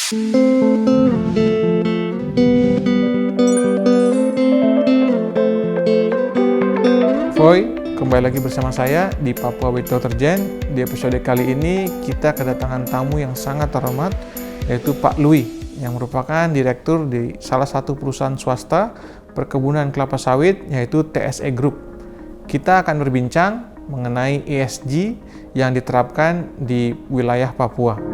Foy, kembali lagi bersama saya di Papua with Dr. Jen. Di episode kali ini kita kedatangan tamu yang sangat terhormat, yaitu Pak Louis, yang merupakan direktur di salah satu perusahaan swasta perkebunan kelapa sawit, yaitu TSE Group. Kita akan berbincang mengenai ESG yang diterapkan di wilayah Papua.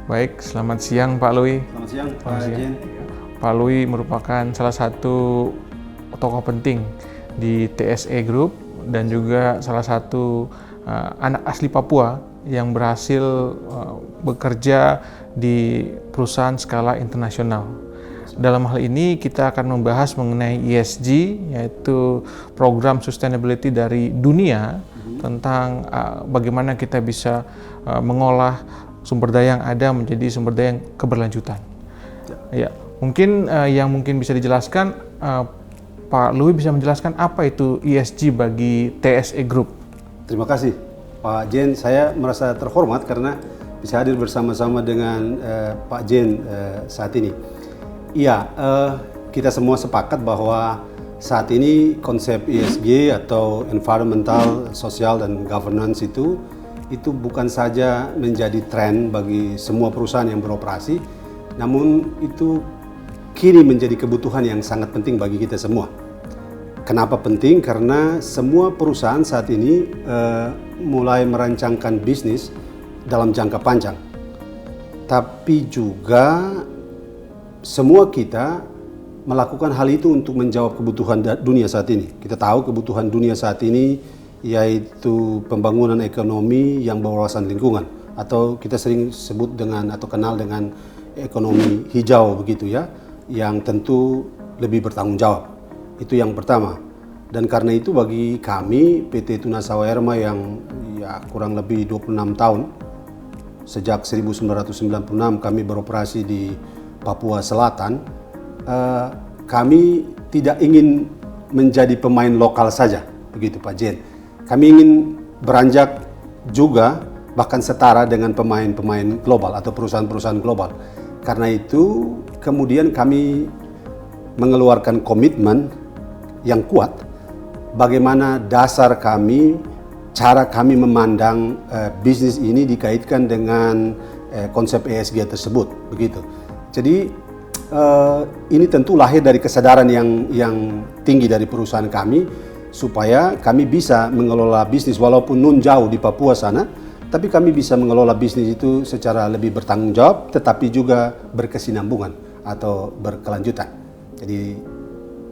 Baik, selamat siang Pak Louis. Selamat siang, Pak Jen. Pak Louis merupakan salah satu tokoh penting di TSE Group dan juga salah satu anak asli Papua yang berhasil bekerja di perusahaan skala internasional. Dalam hal ini kita akan membahas mengenai ESG, yaitu program sustainability dari dunia, tentang bagaimana kita bisa mengolah sumber daya yang ada menjadi sumber daya yang keberlanjutan. Ya, mungkin yang mungkin bisa dijelaskan, Pak Louis bisa menjelaskan apa itu ESG bagi TSE Group. Terima kasih, Pak Jen. Saya merasa terhormat karena bisa hadir bersama-sama dengan Pak Jen saat ini. Iya, kita semua sepakat bahwa saat ini konsep ESG atau Environmental, Social, dan Governance itu bukan saja menjadi tren bagi semua perusahaan yang beroperasi, namun itu kini menjadi kebutuhan yang sangat penting bagi kita semua. Kenapa penting? Karena semua perusahaan saat ini mulai merancangkan bisnis dalam jangka panjang. Tapi juga semua kita melakukan hal itu untuk menjawab kebutuhan dunia saat ini. Kita tahu kebutuhan dunia saat ini yaitu pembangunan ekonomi yang berwawasan lingkungan, atau kita sering sebut dengan atau kenal dengan ekonomi hijau begitu ya, yang tentu lebih bertanggung jawab. Itu yang pertama. Dan karena itu bagi kami PT Tuna Sawah Erma yang ya kurang lebih 26 tahun, sejak 1996 kami beroperasi di Papua Selatan, kami tidak ingin menjadi pemain lokal saja, begitu Pak Jen. Kami ingin beranjak juga bahkan setara dengan pemain-pemain global atau perusahaan-perusahaan global. Karena itu kemudian kami mengeluarkan komitmen yang kuat bagaimana dasar kami, cara kami memandang bisnis ini dikaitkan dengan konsep ESG tersebut, begitu. Jadi ini tentu lahir dari kesadaran yang tinggi dari perusahaan kami, supaya kami bisa mengelola bisnis walaupun nun jauh di Papua sana, tapi kami bisa mengelola bisnis itu secara lebih bertanggung jawab, tetapi juga berkesinambungan atau berkelanjutan. Jadi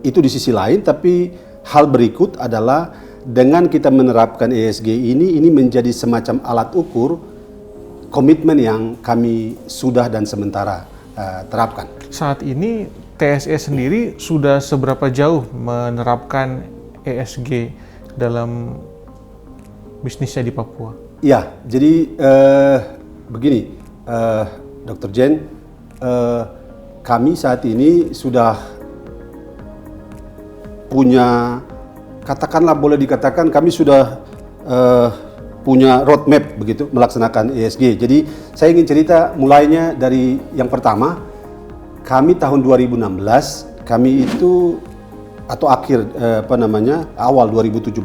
itu di sisi lain, tapi hal berikut adalah dengan kita menerapkan ESG ini menjadi semacam alat ukur komitmen yang kami sudah dan sementara terapkan. Saat ini TSE sendiri sudah seberapa jauh menerapkan ESG dalam bisnisnya di Papua? Ya, jadi begini, Dr. Jen, kami saat ini sudah punya, katakanlah boleh dikatakan kami sudah punya roadmap begitu melaksanakan ESG. Jadi saya ingin cerita mulainya dari yang pertama, kami tahun 2016 kami itu atau awal 2017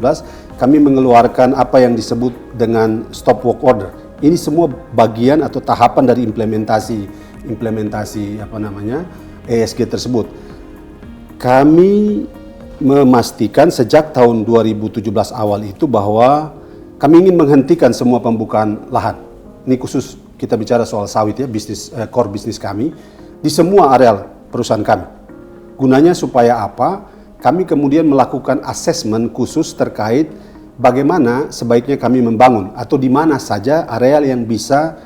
kami mengeluarkan apa yang disebut dengan stop work order. Ini semua bagian atau tahapan dari implementasi ESG tersebut. Kami memastikan sejak tahun 2017 awal itu bahwa kami ingin menghentikan semua pembukaan lahan. Ini khusus kita bicara soal sawit ya, core bisnis kami di semua areal perusahaan kami. Gunanya supaya apa? Kami kemudian melakukan asesmen khusus terkait bagaimana sebaiknya kami membangun atau di mana saja areal yang bisa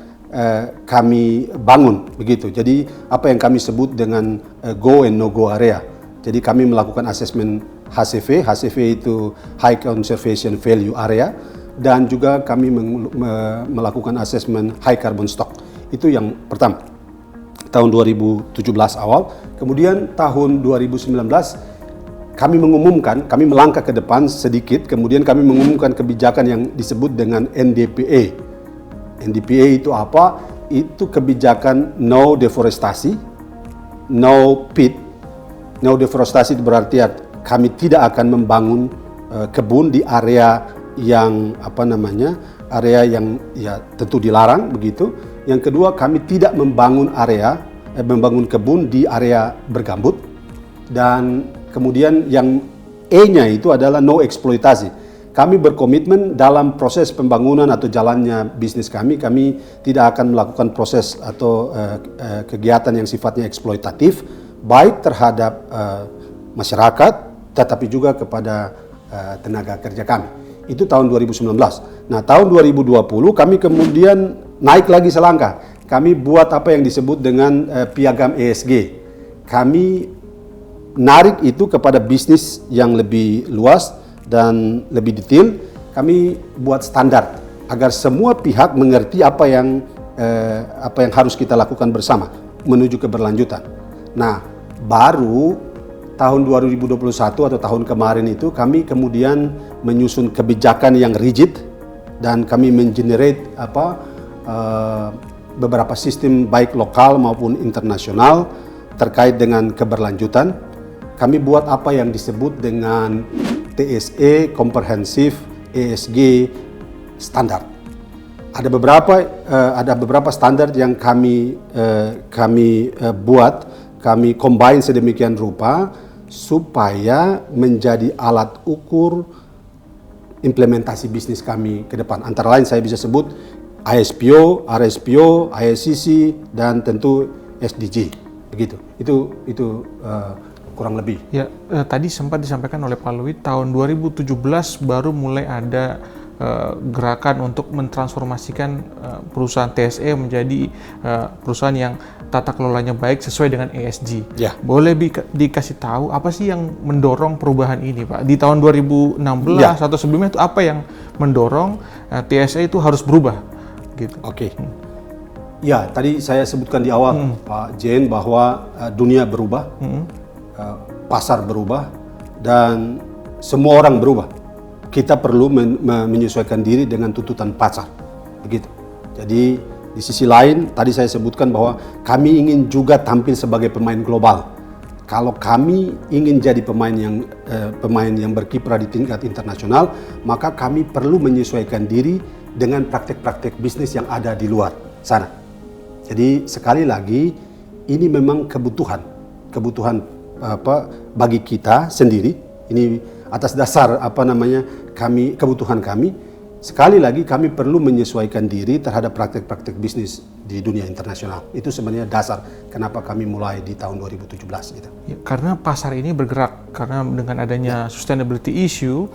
kami bangun begitu. Jadi apa yang kami sebut dengan go and no go area. Jadi kami melakukan asesmen HCV. HCV itu High Conservation Value Area, dan juga kami melakukan asesmen High Carbon Stock. Itu yang pertama. Tahun 2017 awal. Kemudian tahun 2019 kami melangkah ke depan sedikit, kemudian kami mengumumkan kebijakan yang disebut dengan NDPA. NDPA itu apa? Itu kebijakan no deforestasi, no pit. No deforestasi itu berarti kami tidak akan membangun kebun di area yang area yang ya tentu dilarang begitu. Yang kedua, kami tidak membangun kebun di area bergambut. Dan kemudian yang E-nya itu adalah no eksploitasi. Kami berkomitmen dalam proses pembangunan atau jalannya bisnis kami tidak akan melakukan proses atau kegiatan yang sifatnya eksploitatif, baik terhadap masyarakat, tetapi juga kepada tenaga kerja kami. Itu tahun 2019. Nah, tahun 2020 kami kemudian naik lagi selangkah. Kami buat apa yang disebut dengan piagam ESG. Kami narik itu kepada bisnis yang lebih luas dan lebih detail. Kami buat standar agar semua pihak mengerti apa yang harus kita lakukan bersama menuju keberlanjutan. Nah, baru tahun 2021 atau tahun kemarin itu kami kemudian menyusun kebijakan yang rigid, dan kami mengenerate beberapa sistem baik lokal maupun internasional terkait dengan keberlanjutan. Kami buat apa yang disebut dengan TSE, Comprehensive ESG Standard. Ada beberapa standar yang kami buat, kami combine sedemikian rupa supaya menjadi alat ukur implementasi bisnis kami ke depan. Antara lain saya bisa sebut ISPO, RSPO, ISCC, dan tentu SDG. Begitu. Itu kurang lebih. Ya, tadi sempat disampaikan oleh Pak Louis, tahun 2017 baru mulai ada gerakan untuk mentransformasikan perusahaan TSE menjadi perusahaan yang tata kelolanya baik sesuai dengan ESG. Ya. Boleh dikasih tahu apa sih yang mendorong perubahan ini, Pak? Di tahun 2016 atau sebelumnya itu apa yang mendorong TSE itu harus berubah? Gitu. Oke. Ya, tadi saya sebutkan di awal, Pak Jen, bahwa dunia berubah. Pasar berubah, dan semua orang berubah. Kita perlu menyesuaikan diri dengan tuntutan pasar, begitu. Jadi di sisi lain, tadi saya sebutkan bahwa kami ingin juga tampil sebagai pemain global. Kalau kami ingin jadi pemain yang berkiprah di tingkat internasional, maka kami perlu menyesuaikan diri dengan praktek-praktek bisnis yang ada di luar sana. Jadi sekali lagi, ini memang kebutuhan bagi kita sendiri. Ini atas dasar kebutuhan kami. Sekali lagi kami perlu menyesuaikan diri terhadap praktek-praktek bisnis di dunia internasional. Itu sebenarnya dasar kenapa kami mulai di tahun 2017 gitu. Ya, karena pasar ini bergerak, karena dengan adanya sustainability issue,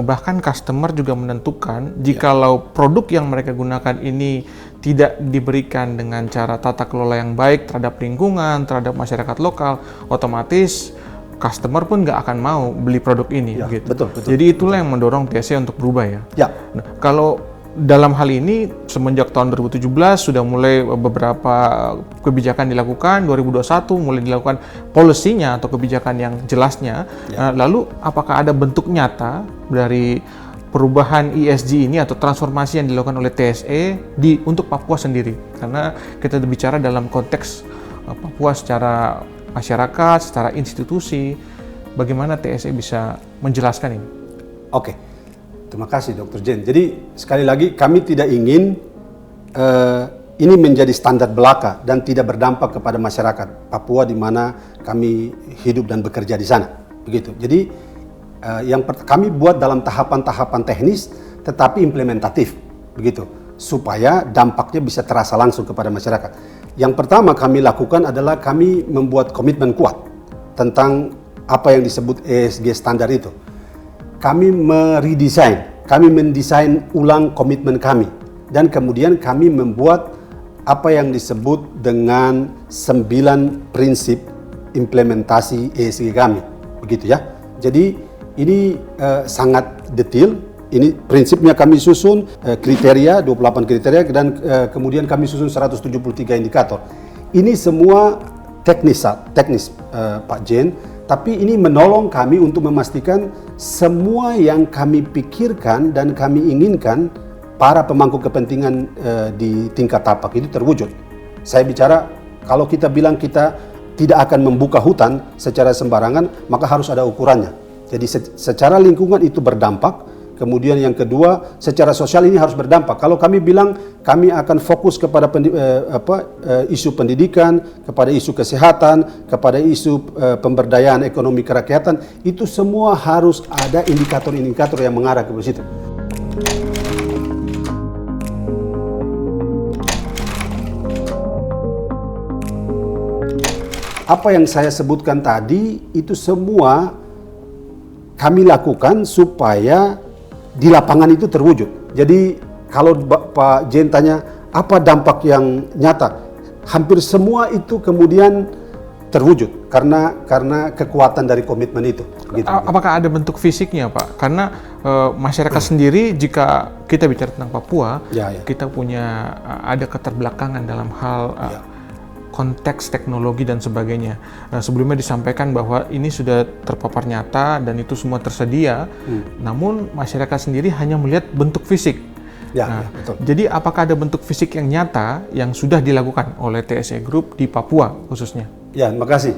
bahkan customer juga menentukan jikalau produk yang mereka gunakan ini tidak diberikan dengan cara tata kelola yang baik terhadap lingkungan, terhadap masyarakat lokal, otomatis customer pun nggak akan mau beli produk ini. Ya, gitu. Betul. Jadi itulah yang mendorong TSE untuk berubah ya. Ya. Nah, kalau dalam hal ini semenjak tahun 2017 sudah mulai beberapa kebijakan dilakukan, 2021 mulai dilakukan policy-nya atau kebijakan yang jelasnya. Lalu apakah ada bentuk nyata dari perubahan ESG ini atau transformasi yang dilakukan oleh TSE untuk Papua sendiri? Karena kita berbicara dalam konteks Papua secara masyarakat, secara institusi, bagaimana TSE bisa menjelaskan ini? Oke, terima kasih Dr. Jen. Jadi sekali lagi kami tidak ingin ini menjadi standar belaka dan tidak berdampak kepada masyarakat Papua di mana kami hidup dan bekerja di sana. Begitu. Jadi kami buat dalam tahapan-tahapan teknis tetapi implementatif, begitu. supaya dampaknya bisa terasa langsung kepada masyarakat. Yang pertama kami lakukan adalah kami membuat komitmen kuat tentang apa yang disebut ESG standar itu. Kami mendesain ulang komitmen kami, dan kemudian kami membuat apa yang disebut dengan 9 prinsip implementasi ESG kami, begitu ya. Jadi ini sangat detail. Ini prinsipnya kami susun, kriteria, 28 kriteria, dan kemudian kami susun 173 indikator. Ini semua teknis Pak Jen, tapi ini menolong kami untuk memastikan semua yang kami pikirkan dan kami inginkan para pemangku kepentingan di tingkat tapak itu terwujud. Saya bicara, kalau kita bilang kita tidak akan membuka hutan secara sembarangan, maka harus ada ukurannya. Jadi secara lingkungan itu berdampak. Kemudian yang kedua, secara sosial ini harus berdampak. Kalau kami bilang kami akan fokus kepada isu pendidikan, kepada isu kesehatan, kepada isu pemberdayaan ekonomi kerakyatan, itu semua harus ada indikator-indikator yang mengarah ke situ. Apa yang saya sebutkan tadi itu semua kami lakukan supaya di lapangan itu terwujud. Jadi kalau Pak Jen tanya apa dampak yang nyata, hampir semua itu kemudian terwujud karena kekuatan dari komitmen itu. Gitu. Apakah ada bentuk fisiknya, Pak? Karena masyarakat sendiri, jika kita bicara tentang Papua, kita punya ada keterbelakangan dalam hal konteks teknologi dan sebagainya. Sebelumnya disampaikan bahwa ini sudah terpapar nyata dan itu semua tersedia, namun masyarakat sendiri hanya melihat bentuk fisik. Betul. Jadi apakah ada bentuk fisik yang nyata yang sudah dilakukan oleh TSE Group di Papua khususnya? Ya, terima kasih.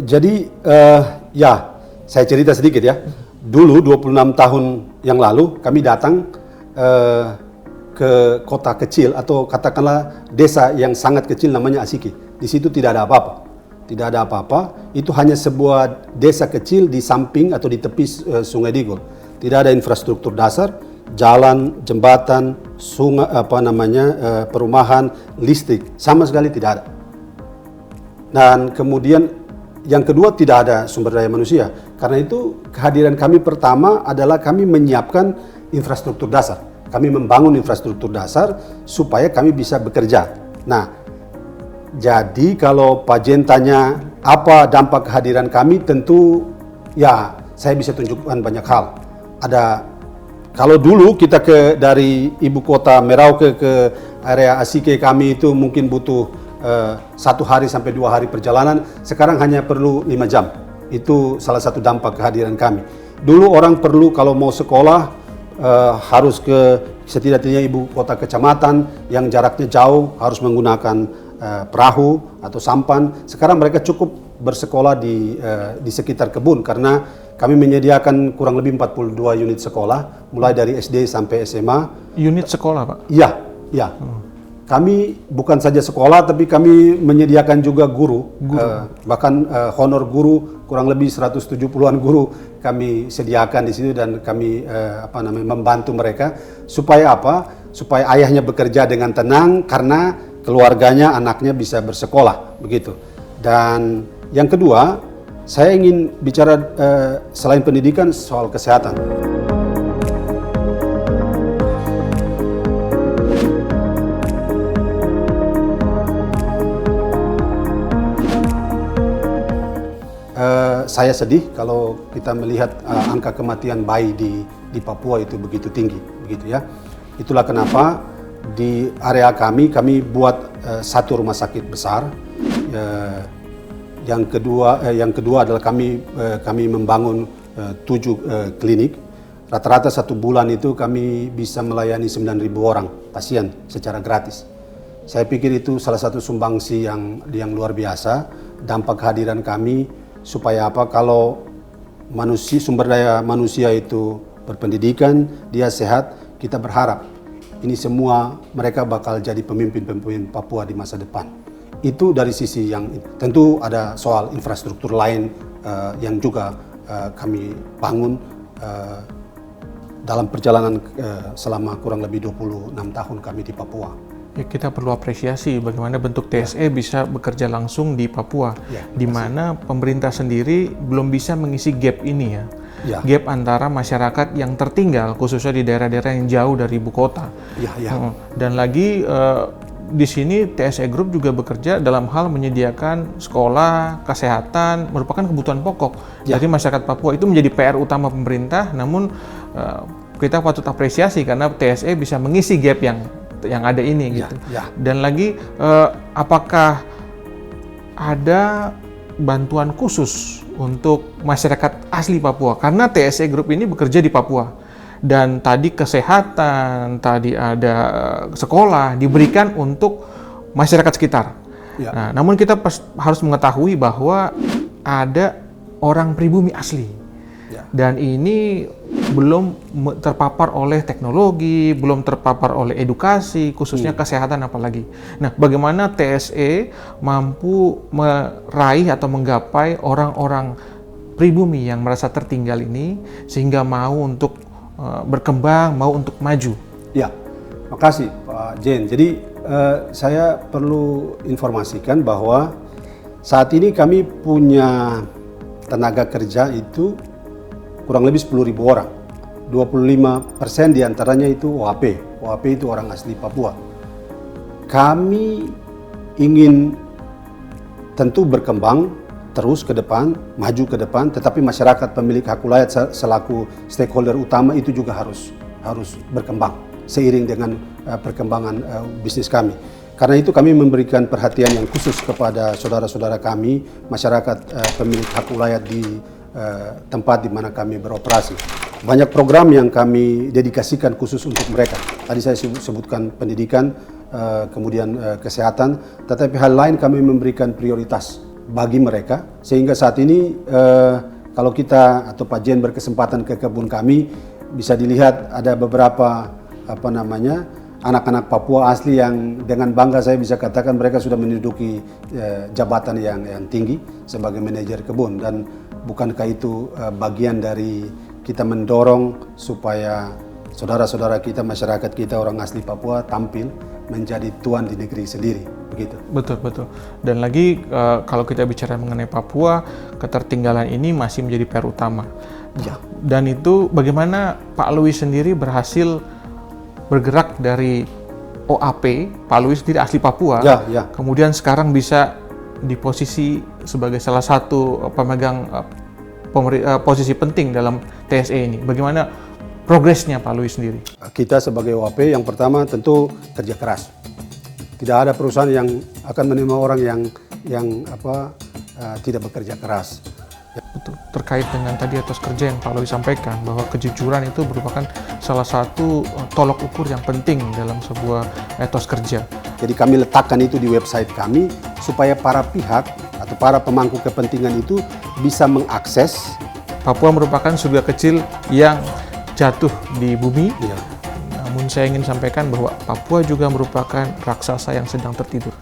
Jadi saya cerita sedikit ya. Dulu 26 tahun yang lalu kami datang ke kota kecil atau katakanlah desa yang sangat kecil namanya Asiki. Di situ tidak ada apa-apa. Tidak ada apa-apa. Itu hanya sebuah desa kecil di samping atau di tepi Sungai Digul. Tidak ada infrastruktur dasar, jalan, jembatan, sungai, perumahan, listrik, sama sekali tidak ada. Dan kemudian yang kedua, tidak ada sumber daya manusia. Karena itu kehadiran kami pertama adalah kami menyiapkan infrastruktur dasar. Kami membangun infrastruktur dasar supaya kami bisa bekerja. Nah, jadi kalau Pak Jen tanya apa dampak kehadiran kami, tentu ya saya bisa tunjukkan banyak hal. Kalau dulu kita dari ibu kota Merauke ke area Asike kami itu mungkin butuh 1 hari sampai 2 hari perjalanan, sekarang hanya perlu 5 jam. Itu salah satu dampak kehadiran kami. Dulu orang perlu kalau mau sekolah harus ke setidaknya ibu kota kecamatan yang jaraknya jauh, harus menggunakan perahu atau sampan. Sekarang mereka cukup bersekolah di sekitar kebun karena kami menyediakan kurang lebih 42 unit sekolah mulai dari SD sampai SMA. Unit sekolah, Pak? Iya. Kami bukan saja sekolah, tapi kami menyediakan juga guru. Bahkan honor guru, kurang lebih 170-an guru kami sediakan di situ, dan kami membantu mereka supaya apa? Supaya ayahnya bekerja dengan tenang karena keluarganya, anaknya bisa bersekolah, begitu. Dan yang kedua, saya ingin bicara selain pendidikan, soal kesehatan. Saya sedih kalau kita melihat angka kematian bayi di Papua itu begitu tinggi, begitu ya. Itulah kenapa di area kami buat satu rumah sakit besar. Yang kedua adalah kami membangun 7 klinik. Rata-rata 1 bulan itu kami bisa melayani 9.000 orang pasien secara gratis. Saya pikir itu salah satu sumbangsi yang luar biasa, dampak kehadiran kami supaya apa? Kalau sumber daya manusia itu berpendidikan, dia sehat, kita berharap ini semua mereka bakal jadi pemimpin-pemimpin Papua di masa depan. Itu dari sisi yang tentu ada soal infrastruktur lain yang juga kami bangun dalam perjalanan selama kurang lebih 26 tahun kami di Papua. Ya, kita perlu apresiasi bagaimana bentuk TSE bisa bekerja langsung di Papua, di mana pemerintah sendiri belum bisa mengisi gap ini ya. Gap antara masyarakat yang tertinggal, khususnya di daerah-daerah yang jauh dari ibu kota. Dan lagi di sini TSE Group juga bekerja dalam hal menyediakan sekolah, kesehatan, merupakan kebutuhan pokok dari masyarakat Papua. Itu menjadi PR utama pemerintah, namun kita patut apresiasi karena TSE bisa mengisi gap yang ada ini gitu. Dan lagi apakah ada bantuan khusus untuk masyarakat asli Papua? Karena TSE Group ini bekerja di Papua. Dan tadi kesehatan, tadi ada sekolah diberikan untuk masyarakat sekitar. Nah, namun kita harus mengetahui bahwa ada orang pribumi asli. Dan ini belum terpapar oleh teknologi, belum terpapar oleh edukasi, khususnya kesehatan apalagi. Nah, bagaimana TSE mampu meraih atau menggapai orang-orang pribumi yang merasa tertinggal ini sehingga mau untuk berkembang, mau untuk maju? Ya, makasih Pak Jen. Jadi saya perlu informasikan bahwa saat ini kami punya tenaga kerja itu kurang lebih 10.000 orang. 25% diantaranya itu OAP. OAP itu orang asli Papua. Kami ingin tentu berkembang terus ke depan, maju ke depan, tetapi masyarakat pemilik hak wilayah selaku stakeholder utama itu juga harus berkembang seiring dengan perkembangan bisnis kami. Karena itu kami memberikan perhatian yang khusus kepada saudara-saudara kami, masyarakat pemilik hak wilayah di tempat di mana kami beroperasi. Banyak program yang kami dedikasikan khusus untuk mereka. Tadi saya sebutkan pendidikan, kemudian kesehatan, tetapi hal lain kami memberikan prioritas bagi mereka. Sehingga saat ini kalau kita atau Pak Jen berkesempatan ke kebun kami, bisa dilihat ada beberapa anak-anak Papua asli yang dengan bangga saya bisa katakan mereka sudah menduduki jabatan yang tinggi sebagai manajer kebun. Dan bukankah itu bagian dari kita mendorong supaya saudara-saudara kita, masyarakat kita, orang asli Papua tampil menjadi tuan di negeri sendiri, begitu. Betul. Dan lagi kalau kita bicara mengenai Papua, ketertinggalan ini masih menjadi PR utama. Dan itu bagaimana Pak Louis sendiri berhasil bergerak dari OAP, Pak Louis sendiri asli Papua, kemudian sekarang bisa di posisi sebagai salah satu pemegang posisi penting dalam TSE ini. Bagaimana progresnya Pak Louis sendiri? Kita sebagai OAP yang pertama tentu kerja keras. Tidak ada perusahaan yang akan menerima orang yang tidak bekerja keras. Betul. Terkait dengan tadi etos kerja yang Pak Louis sampaikan, bahwa kejujuran itu merupakan salah satu tolok ukur yang penting dalam sebuah etos kerja. Jadi kami letakkan itu di website kami supaya para pihak atau para pemangku kepentingan itu bisa mengakses. Papua merupakan surga kecil yang jatuh di bumi. Namun saya ingin sampaikan bahwa Papua juga merupakan raksasa yang sedang tertidur.